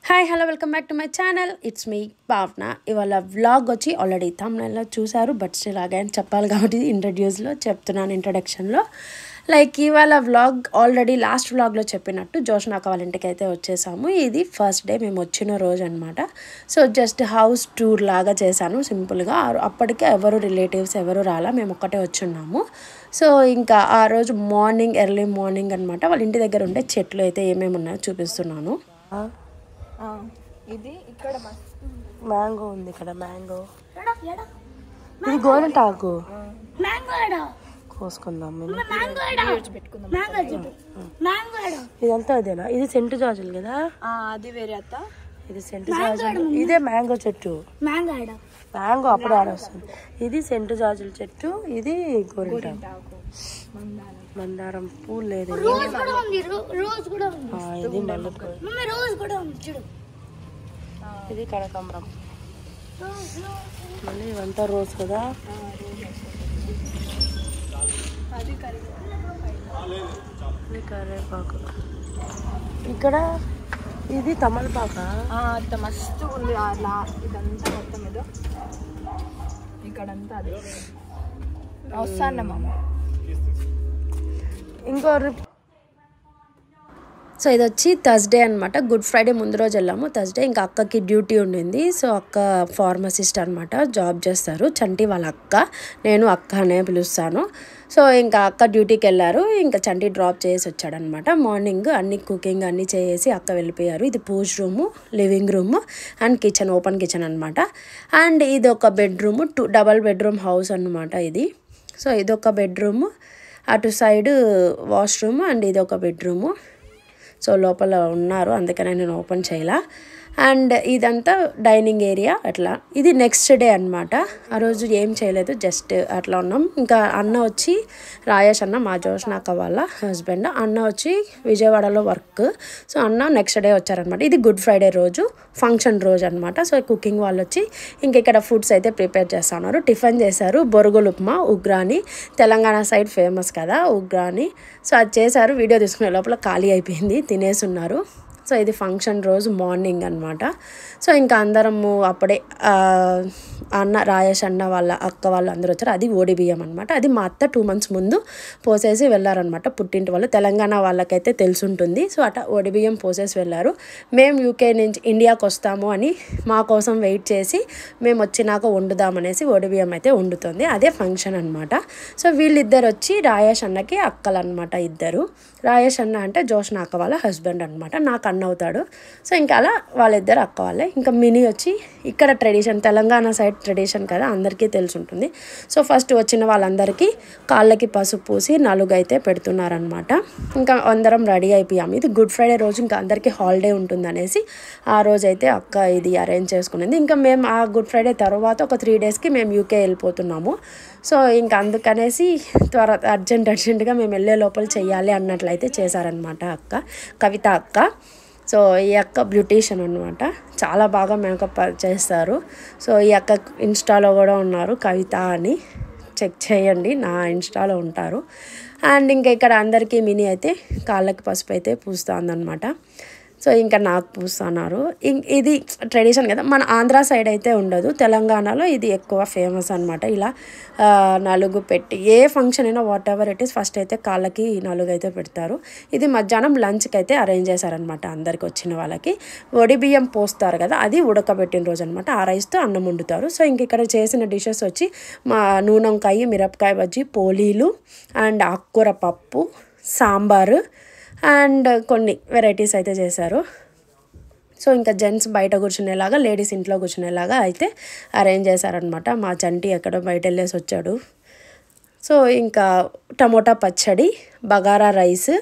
Hi hello welcome back to my channel. It's me భావన. ఇవాళ vlog వచ్చి already thumbnail చూసారు, బట్ స్టిల్ అగైన్ చెప్పాలి కాబట్టి ఇంట్రడ్యూస్లో చెప్తున్నాను. ఇంట్రడక్షన్లో లైక్ ఇవాళ వ్లాగ్ ఆల్రెడీ లాస్ట్ వ్లాగ్లో చెప్పినట్టు జోష్నాక వాళ్ళ ఇంటికి అయితే వచ్చేసాము. ఇది ఫస్ట్ డే మేము వచ్చిన రోజు అనమాట. సో జస్ట్ హౌస్ టూర్ లాగా చేశాను సింపుల్గా. అప్పటికే ఎవరు రిలేటివ్స్ ఎవరు రాలా, మేము ఒక్కటే వచ్చున్నాము. సో ఇంకా ఆ రోజు మార్నింగ్ ఎర్లీ మార్నింగ్ అనమాట వాళ్ళ ఇంటి దగ్గర ఉండే చెట్లు అయితే ఏమేమి ఉన్నాయో చూపిస్తున్నాను. ఇది ఇక్కడ మ్యాంగో ఉంది, ఇక్కడ మ్యాంగో. ఇది గోరింటాకు కోసుకుందాం. ఇదంతా అదేనా? ఇది సెంటు జాజులు కదా? అది వేరే అత్త, ఇది సెంటు జాజులు. ఇదే మ్యాంగో చెట్టు. మ్యాంగో అప్పుడు ఆడొస్తుంది. ఇది సెంటు జాజుల చెట్టు, ఇది గోరింటాకు. మందారం పూలు లేదు. ఇది మల్లెపూలు, ఇది కనకాంబరం. మళ్ళీ ఇవంతా రోజ్ కదా. ఇది కరివేపాకు. ఇక్కడ ఇది తమలపాక. మస్తు ఉంది అలా. ఇదంతా మొత్తం ఏదో ఇక్కడంతా అదే వస్తానమ్మా. ఇంకో సో ఇది వచ్చి థర్స్డే అనమాట. గుడ్ ఫ్రైడే ముందు రోజు వెళ్ళాము. థర్స్డే ఇంకా అక్కకి డ్యూటీ ఉండింది. సో అక్క ఫార్మసిస్ట్ అనమాట, జాబ్ చేస్తారు. చంటి వాళ్ళ అక్క, నేను అక్క అనే పిలుస్తాను. సో ఇంకా అక్క డ్యూటీకి వెళ్ళారు. ఇంకా చంటి డ్రాప్ చేసి వచ్చాడనమాట. మార్నింగ్ అన్ని కుకింగ్ అన్నీ చేసి అక్క వెళ్ళిపోయారు. ఇది puja room, living room and kitchen, open kitchen అనమాట. అండ్ ఇది ఒక బెడ్రూము, డబల్ బెడ్రూమ్ హౌస్ అనమాట ఇది. సో ఇదొక బెడ్రూము, అటు సైడ్ వాష్రూమ్ అండ్ ఇది ఒక బెడ్రూము. సో లోపల ఉన్నారు, అందుకనే నేను ఓపెన్ చేయలా. అండ్ ఇదంతా డైనింగ్ ఏరియా అట్లా. ఇది నెక్స్ట్ డే అనమాట. ఆ రోజు ఏం చేయలేదు, జస్ట్ అట్లా ఉన్నాం. ఇంకా అన్న వచ్చి రాయేష్ అన్న, మా జోష్నాక వాళ్ళ హస్బెండ్, అన్న వచ్చి విజయవాడలో వర్క్. సో అన్న నెక్స్ట్ డే వచ్చారనమాట. ఇది గుడ్ ఫ్రైడే రోజు, ఫంక్షన్ రోజు అనమాట. సో కుకింగ్ వాళ్ళు వచ్చి ఇంక ఇక్కడ ఫుడ్స్ అయితే ప్రిపేర్ చేస్తున్నారు. టిఫిన్ చేశారు, బొరుగులు ఉప్మా, ఉగ్రాని. తెలంగాణ సైడ్ ఫేమస్ కదా ఉగ్రాని. సో అది చేశారు. వీడియో తీసుకునే లోపల ఖాళీ అయిపోయింది, తినేస్తున్నారు. సో ఇది ఫంక్షన్ రోజు మార్నింగ్ అనమాట. సో ఇంకా అందరము అప్పుడే అన్న రాయేష్ అన్న వాళ్ళ అక్క వాళ్ళు అందరూ వచ్చారు. అది ఓడి బియ్యం అనమాట. అది మా అత్త 2 months ముందు పోసేసి వెళ్ళారనమాట. పుట్టింటి వాళ్ళు, తెలంగాణ వాళ్ళకైతే తెలుసుంటుంది. సో అట్లా ఓడి బియ్యం పోసేసి వెళ్ళారు. మేము యూకే నుంచి ఇండియాకి వస్తాము అని మా కోసం వెయిట్ చేసి మేము వచ్చినాక వండుదామనేసి ఓడి బియ్యం అయితే వండుతుంది. అదే ఫంక్షన్ అనమాట. సో వీళ్ళిద్దరు వచ్చి రాయేష్ అన్నకి అక్కలు అనమాట ఇద్దరు. రాయేష్ అన్న అంటే జోష్నాక వాళ్ళ హస్బెండ్ అనమాట, నాకు అన్న అవుతాడు. సో ఇంకా అలా వాళ్ళిద్దరు అక్క వాళ్ళే. ఇంకా మినీ వచ్చి ఇక్కడ ట్రెడిషన్, తెలంగాణ సైడ్ ట్రెడిషన్ కదా, అందరికీ తెలిసి ఉంటుంది. సో ఫస్ట్ వచ్చిన వాళ్ళందరికీ కాళ్ళకి పసుపు పూసి నలుగు అయితే పెడుతున్నారనమాట. ఇంకా అందరం రెడీ అయిపోయాము. ఇది గుడ్ ఫ్రైడే రోజు ఇంకా అందరికీ హాలిడే ఉంటుంది అనేసి ఆ రోజైతే అక్క ఇది అరేంజ్ చేసుకునేది. ఇంకా మేము ఆ గుడ్ ఫ్రైడే తర్వాత ఒక 3 daysకి మేము యూకే వెళ్ళిపోతున్నాము. సో ఇంకా అందుకనేసి అర్జెంటుగా మేము వెళ్ళే లోపల చెయ్యాలి అన్నట్లయితే చేశారనమాట అక్క, కవిత అక్క. సో ఈ అక్క బ్యూటీషియన్ అనమాట, చాలా బాగా మేకప్ చేస్తారు. సో ఈ అక్క ఇన్స్టాలో కూడా ఉన్నారు, కవిత అని, చెక్ చేయండి, నా ఇన్స్టాలో ఉంటారు. అండ్ ఇంకా ఇక్కడ అందరికీ మినీ అయితే కాళ్ళకి పసుపు అయితే పూస్తుందన్నమాట. సో ఇంకా నాకు పూస్తున్నారు. ఇది ట్రెడిషన్ కదా, మన ఆంధ్ర సైడ్ అయితే ఉండదు, తెలంగాణలో ఇది ఎక్కువ ఫేమస్ అనమాట. ఇలా నలుగు పెట్టి ఏ ఫంక్షన్ అయినా what ever it is first అయితే కాళ్ళకి నలుగు అయితే పెడతారు. ఇది మధ్యాహ్నం లంచ్కి అయితే అరేంజ్ చేశారనమాట అందరికి వచ్చిన వాళ్ళకి. వడి బియ్యం పోస్తారు కదా, అది ఉడకబెట్టిన రోజు అనమాట. ఆ రైస్తో అన్నం వండుతారు. సో ఇంక ఇక్కడ చేసిన డిషెస్ వచ్చి మా నూనెంకాయ, మిరపకాయ బజ్జీ, పోలీలు అండ్ ఆకుకూర పప్పు, సాంబారు అండ్ కొన్ని వెరైటీస్ అయితే చేశారు. సో ఇంకా జెంట్స్ బయట కూర్చునేలాగా, లేడీస్ ఇంట్లో కూర్చునేలాగా అయితే అరేంజ్ చేశారనమాట. మా చంటి ఎక్కడో బయట వెళ్ళేసి వచ్చాడు. సో ఇంకా టమోటా పచ్చడి, బగారా రైస్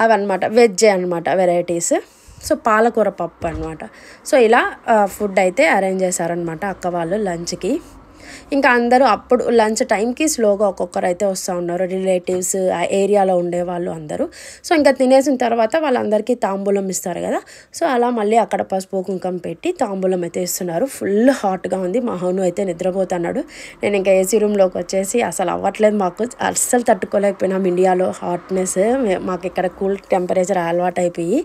అవన్నమాట, వెజ్ అనమాట వెరైటీస్. సో పాలకూర పప్పు అనమాట. సో ఇలా ఫుడ్ అయితే అరేంజ్ చేశారనమాట అక్క వాళ్ళు లంచ్కి. ఇంకా అందరూ అప్పుడు లంచ్ టైంకి స్లోగా ఒక్కొక్కరు అయితే వస్తూ ఉన్నారు, రిలేటివ్స్, ఆ ఏరియాలో ఉండేవాళ్ళు అందరూ. సో ఇంకా తినేసిన తర్వాత వాళ్ళందరికీ తాంబూలం ఇస్తారు కదా, సో అలా మళ్ళీ అక్కడ పసుపు కుంకం పెట్టి తాంబూలం అయితే ఇస్తున్నారు. ఫుల్ హాట్గా ఉంది. మా హౌను అయితే నిద్రపోతున్నాడు. నేను ఇంకా ఏసీ రూమ్లోకి వచ్చేసి అసలు అవ్వట్లేదు, మాకు అస్సలు తట్టుకోలేకపోయినాం ఇండియాలో హాట్నెస్. మాకు ఇక్కడ కూల్ టెంపరేచర్ అలవాటు అయిపోయి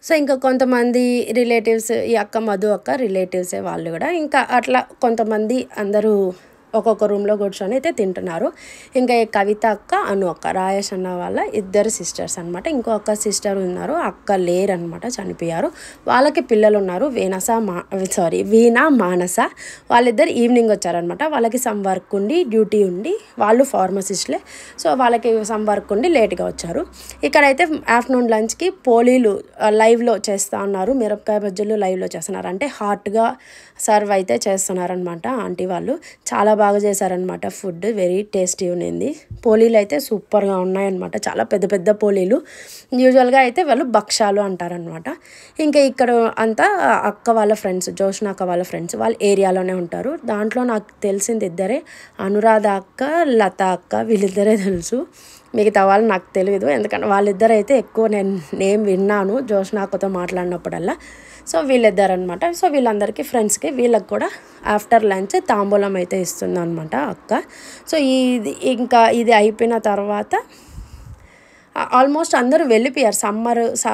సో ఇంకా కొంతమంది రిలేటివ్స్ ఈ అక్క మధు అక్క రిలేటివ్సే వాళ్ళు కూడా ఇంకా అట్లా కొంతమంది అందరూ ఒక్కొక్క రూమ్లో కూర్చొని అయితే తింటున్నారు. ఇంకా ఈ కవిత అక్క అను అక్క రాయేష్ అన్న వాళ్ళ ఇద్దరు సిస్టర్స్ అనమాట. ఇంకో అక్క సిస్టర్ ఉన్నారు, అక్క లేరనమాట, చనిపోయారు. వాళ్ళకి పిల్లలు ఉన్నారు, వీణా మానస. వాళ్ళిద్దరు ఈవినింగ్ వచ్చారనమాట. వాళ్ళకి సమ్ వర్క్ ఉండి డ్యూటీ ఉండి, వాళ్ళు ఫార్మసిస్ట్లే, సో వాళ్ళకి సమ్ వర్క్ ఉండి లేట్గా వచ్చారు. ఇక్కడైతే ఆఫ్టర్నూన్ లంచ్కి పోలీలు లైవ్లో చేస్తూ ఉన్నారు, మిరపకాయ బజ్జీలు లైవ్లో చేస్తున్నారు. అంటే హాట్గా సర్వ్ అయితే చేస్తున్నారనమాట ఆంటీ వాళ్ళు. చాలా బాగా చేశారనమాట, ఫుడ్ వెరీ టేస్టీ ఉన్నింది. పోలీలు అయితే సూపర్గా ఉన్నాయన్నమాట, చాలా పెద్ద పెద్ద పోలీలు. యూజువల్గా అయితే వాళ్ళు భక్షాలు అంటారనమాట. ఇంకా ఇక్కడ అంతా అక్క వాళ్ళ ఫ్రెండ్స్, జోష్న అక్క వాళ్ళ ఫ్రెండ్స్, వాళ్ళ ఏరియాలోనే ఉంటారు. దాంట్లో నాకు తెలిసింది ఇద్దరే, అనురాధ అక్క, లత అక్క, వీళ్ళిద్దరే తెలుసు. మిగతా వాళ్ళు నాకు తెలియదు, ఎందుకంటే వాళ్ళిద్దరు అయితే ఎక్కువ నేను నేమ్ విన్నాను జోష్న అక్కతో మాట్లాడినప్పుడల్లా. సో వీళ్ళిద్దరు అనమాట. సో వీళ్ళందరికీ ఫ్రెండ్స్కి వీళ్ళకి కూడా ఆఫ్టర్ లంచ్ తాంబూలం అయితే ఇస్తుంది అనమాట అక్క. సో ఇది అయిపోయిన తర్వాత ఆల్మోస్ట్ అందరూ వెళ్ళిపోయారు.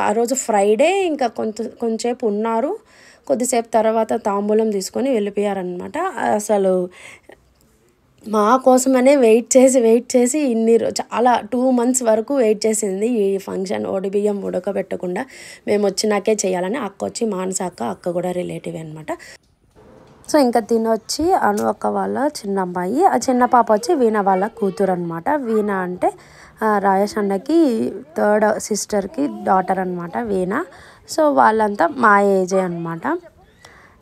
ఆ రోజు ఫ్రైడే, ఇంకా కొంచెంసేపు ఉన్నారు, కొద్దిసేపు తర్వాత తాంబూలం తీసుకొని వెళ్ళిపోయారనమాట. అసలు మా కోసమనే వెయిట్ చేసి చాలా 2 months వరకు వెయిట్ చేసింది ఈ ఫంక్షన్. బియ్యం ఉడకబెట్టకుండా మేము వచ్చినాకే చేయాలని. అక్క వచ్చి మానస అక్క కూడా రిలేటివ్ అనమాట. సో ఇంకా తినొచ్చి అను అక్క వాళ్ళ చిన్న అమ్మాయి, ఆ చిన్న పాప వచ్చి వీణ వాళ్ళ కూతురు అనమాట. వీణ అంటే రాయేష్ అన్నకి 3rd సిస్టర్కి డాటర్ అనమాట వీణ. సో వాళ్ళంతా మా ఏజే అనమాట.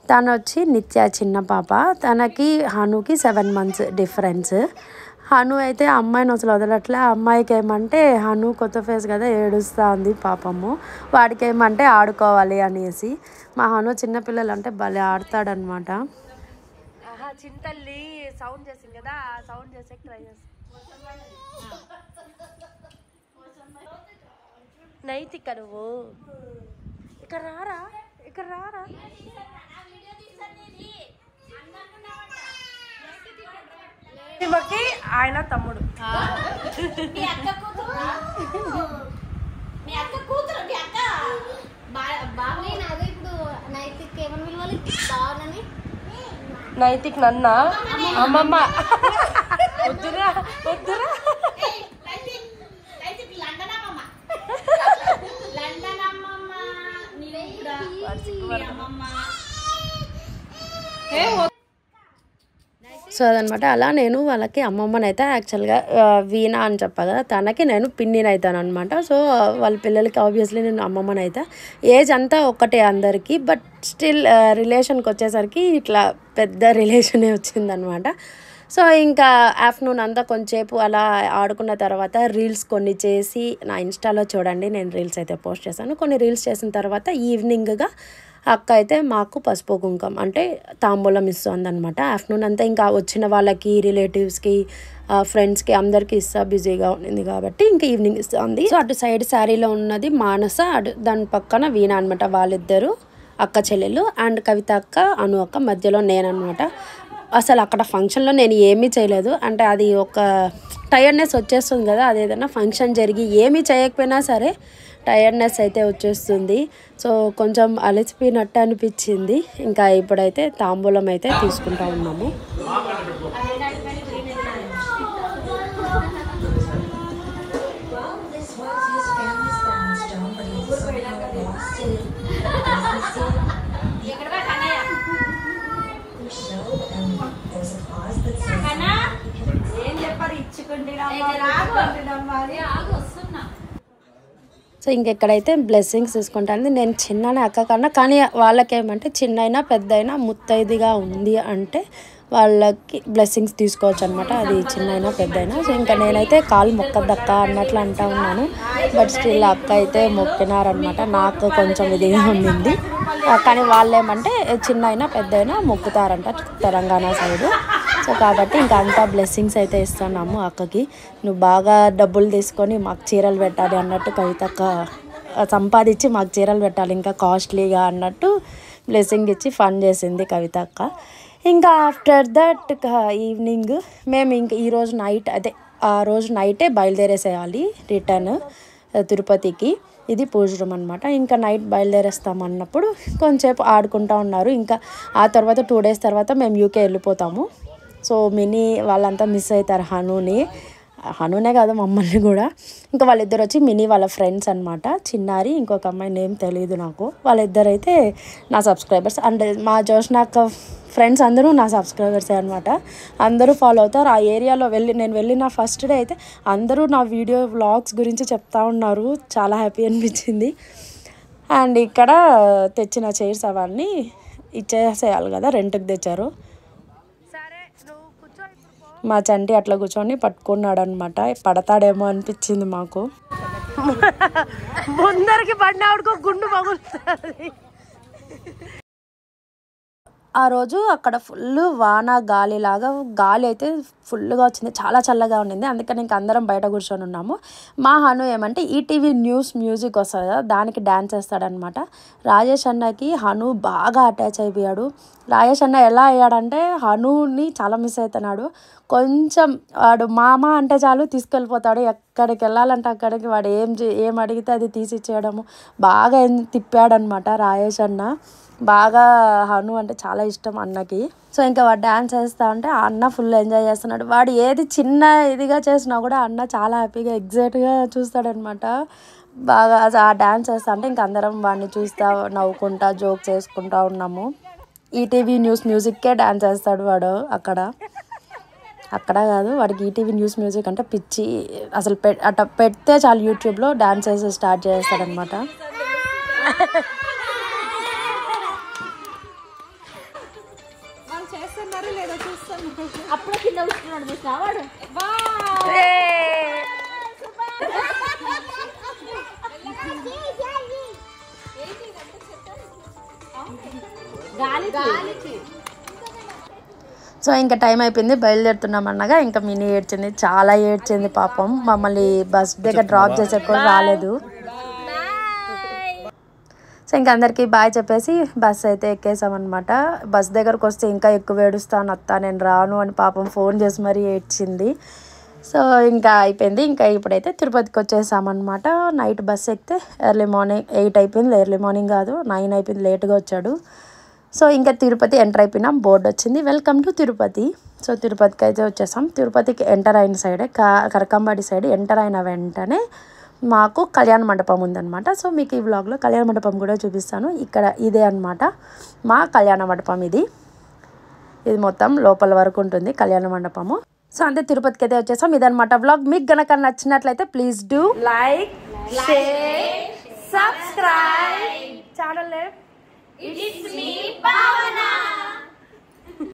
తను వచ్చి నిత్య చిన్న పాప, తనకి హనుకి 7 months డిఫరెన్స్. హను అయితే అమ్మాయిని అసలు వదలట్లే. అమ్మాయికి ఏమంటే హను కొత్త ఫేస్ కదా, ఏడుస్తూ ఉంది పాపము. వాడికి ఏమంటే ఆడుకోవాలి అనేసి. మా హను చిన్నపిల్లలు అంటే భలే ఆడతాడనమాట. చింతల్లి సౌండ్ చేసింది కదా, ఆ సౌండ్ చేసే ట్రై చేస్తాను. నైతిక నువ్వు ఇక్కడ రారా. ఆయన తమ్ముడు నైతిక్ నన్న అమ్మమ్మ వద్దురా. సో అదనమాట. అలా నేను వాళ్ళకి అమ్మమ్మనైతే యాక్చువల్గా వీణా అని చెప్పా కదా, తనకి నేను పిన్నిని అవుతాను అనమాట. సో వాళ్ళ పిల్లలకి ఆబ్వియస్లీ నేను అమ్మమ్మనైతా. ఏజ్ అంతా ఒకటే అందరికీ, బట్ స్టిల్ రిలేషన్కి వచ్చేసరికి ఇట్లా పెద్ద రిలేషనే వచ్చిందనమాట. సో ఇంకా ఆఫ్టర్నూన్ అంతా కొంచెంసేపు అలా ఆడుకున్న తర్వాత రీల్స్ కొన్ని చేసి, నా ఇన్స్టాలో చూడండి, నేను రీల్స్ అయితే పోస్ట్ చేశాను. కొన్ని రీల్స్ చేసిన తర్వాత ఈవినింగ్గా అక్క అయితే మాకు పసుపు కుంకం అంటే తాంబూలం ఇస్తుంది అనమాట. ఆఫ్టర్నూన్ అంతా ఇంకా వచ్చిన వాళ్ళకి, రిలేటివ్స్కి, ఫ్రెండ్స్కి అందరికీ బిజీగా ఉంది కాబట్టి ఇంకా ఈవినింగ్ ఇస్తుంది. సో అటు సైడ్ శారీలో ఉన్నది మానస, దాని పక్కన వీణ అనమాట. వాళ్ళిద్దరు అక్క చెల్లెలు. అండ్ కవిత అక్క, అను అక్క, మధ్యలో నేననమాట. అసలు అక్కడ ఫంక్షన్లో నేను ఏమీ చేయలేదు. అంటే అది ఒక టైర్డ్నెస్ వచ్చేస్తుంది కదా, అదేదైనా ఫంక్షన్ జరిగి ఏమీ చేయకపోయినా సరే టైర్డ్నెస్ అయితే వచ్చేస్తుంది. సో కొంచెం అలసిపోయినట్టు అనిపించింది. ఇంకా ఇప్పుడైతే తాంబూలం అయితే తీసుకుంటా ఉన్నాము. సో ఇంకెక్కడైతే బ్లెస్సింగ్స్ తీసుకుంటాను. నేను చిన్ననే అక్క కన్నా, కానీ వాళ్ళకేమంటే చిన్నైనా పెద్దయినా ముత్తైదుగా ఉంది అంటే వాళ్ళకి బ్లెస్సింగ్స్ తీసుకోవచ్చు అనమాట. అది చిన్నైనా పెద్దయినా. సో ఇంకా నేనైతే కాలు మొక్కదక్క అన్నట్లు అంటా ఉన్నాను, బట్ స్టిల్ అక్క అయితే మొక్కినారనమాట. నాకు కొంచెం ఇదిగా ఉండింది, కానీ వాళ్ళు ఏమంటే చిన్నైనా పెద్దయినా మొక్కుతారంట తెలంగాణ సైడు. సో కాబట్టి ఇంకా అంతా బ్లెస్సింగ్స్ అయితే ఇస్తున్నాము అక్కకి. నువ్వు బాగా డబ్బులు తీసుకొని మాకు చీరలు పెట్టాలి అన్నట్టు, కవితక్క సంపాదించి మాకు చీరలు పెట్టాలి ఇంకా కాస్ట్లీగా అన్నట్టు బ్లెస్సింగ్ ఇచ్చి ఫన్ చేసింది కవితక్క. ఇంకా ఆఫ్టర్ దట్ ఈవినింగ్ మేము ఇంక ఈరోజు నైట్, అదే ఆ రోజు నైటే బయలుదేరేసేయాలి రిటర్న్ తిరుపతికి. ఇది పూజ రూమ్ అనమాట. ఇంకా నైట్ బయలుదేరేస్తాం అన్నప్పుడు కొంచెంసేపు ఆడుకుంటూ ఉన్నారు. ఇంకా ఆ తర్వాత 2 days తర్వాత మేము యూకే వెళ్ళిపోతాము. సో మినీ వాళ్ళంతా మిస్ అవుతారు హనునే కాదు మమ్మల్ని కూడా. ఇంకా వాళ్ళిద్దరు వచ్చి మినీ వాళ్ళ ఫ్రెండ్స్ అనమాట. చిన్నారి ఇంకొక అమ్మాయి నేమ్ తెలియదు నాకు. వాళ్ళిద్దరైతే నా సబ్స్క్రైబర్స్. అండ్ మా జోష్నాక్క ఫ్రెండ్స్ అందరూ నా సబ్స్క్రైబర్సే అనమాట. అందరూ ఫాలో అవుతారు. ఆ ఏరియాలో నేను వెళ్ళిన ఫస్ట్ డే అయితే అందరూ నా వీడియో వ్లాగ్స్ గురించి చెప్తా ఉన్నారు. చాలా హ్యాపీ అనిపించింది. అండ్ ఇక్కడ తెచ్చిన చైర్స్ అవన్నీ ఇచ్చేసేయాలి కదా, రెంట్కి తెచ్చారు. మా చంటి అట్లా కూర్చొని పట్టుకున్నాడు అనమాట. పడతాడేమో అనిపించింది మాకు. ముందరికి పడినాడుకో గుండు పగులుతుంది. ఆ రోజు అక్కడ ఫుల్ వాన గాలి అయితే ఫుల్గా వచ్చింది. చాలా చల్లగా ఉండింది. అందుకని ఇంక అందరం బయట కూర్చొని ఉన్నాము. మా హను ఏమంటే ఈటీవీ న్యూస్ మ్యూజిక్ వస్తుంది కదా, దానికి డ్యాన్స్ వేస్తాడనమాట. రాజేష్ అన్నకి హను బాగా అటాచ్ అయిపోయాడు. రాజేష్ అన్న ఎలా అయ్యాడంటే హనుని చాలా మిస్ అవుతున్నాడు. కొంచెం వాడు మామ అంటే చాలు తీసుకెళ్ళిపోతాడు. ఎక్కడికి వెళ్ళాలంటే అక్కడికి వాడు ఏం అడిగితే అది తీసిచ్చేయడము బాగా తిప్పాడనమాట రాజేష్ అన్న. బాగా హను అంటే చాలా ఇష్టం అన్నకి. సో ఇంకా వాడు డ్యాన్స్ వేస్తా ఉంటే అన్న ఫుల్ ఎంజాయ్ చేస్తున్నాడు. వాడు ఏది చిన్న ఇదిగా చేసినా కూడా అన్న చాలా హ్యాపీగా ఎగ్జైట్గా చూస్తాడనమాట. బాగా ఆ డ్యాన్స్ వేస్తా అంటే ఇంక అందరం వాడిని చూస్తూ నవ్వుకుంటా జోక్స్ వేసుకుంటా ఉన్నాము. ఈటీవీ న్యూస్ మ్యూజిక్కే డ్యాన్స్ వేస్తాడు వాడు. అక్కడ కాదు, వాడికి ఈటీవీ న్యూస్ మ్యూజిక్ అంటే పిచ్చి. అసలు అట్లా పెడితే చాలు యూట్యూబ్లో డ్యాన్స్ వేసి స్టార్ట్ చేస్తాడనమాట. అప్పుడు కింద కూర్చున్నాడు చూసినావాడు. సో ఇంకా టైం అయిపోయింది, బయలుదేరుతున్నాం అన్నగా ఇంకా మినీ ఏడ్చింది, చాలా ఏడ్చింది పాపం. మమ్మల్ని బస్ దగ్గర డ్రాప్ చేసే కూడా రాలేదు. సో ఇంకా అందరికీ బాయ్ చెప్పేసి బస్ అయితే ఎక్కేసామన్నమాట. బస్ దగ్గరకు వస్తే ఇంకా ఎక్కువ ఏడుస్తాను అత్త నేను రాను అని పాపం ఫోన్ చేసి మరీ ఏడ్చింది. సో ఇంకా అయిపోయింది. ఇంకా ఇప్పుడైతే తిరుపతికి వచ్చేసామన్నమాట. నైట్ బస్ ఎక్కితే ఎర్లీ మార్నింగ్ 8 అయిపోయింది. ఎర్లీ మార్నింగ్ కాదు 9 అయిపోయింది, లేట్గా వచ్చాడు. సో ఇంకా తిరుపతి ఎంటర్ అయిపోయినాం. బోర్డు వచ్చింది వెల్కమ్ టు తిరుపతి. సో తిరుపతికి అయితే వచ్చేసాం. తిరుపతికి ఎంటర్ అయిన సైడే కరకంబాడి సైడ్ ఎంటర్ అయిన వెంటనే మాకు కళ్యాణ మండపం ఉందన్నమాట. సో మీకు ఈ వ్లాగ్లో కళ్యాణ మండపం కూడా చూపిస్తాను. ఇక్కడ ఇదే అనమాట మా కళ్యాణ మండపం. ఇది మొత్తం లోపల వరకు ఉంటుంది కళ్యాణ మండపము. సో అంతే, తిరుపతికి అయితే వచ్చేసాం. ఇదనమాట వ్లాగ్. మీకు గనక నచ్చినట్లయితే please do like, share, subscribe channel. It's me.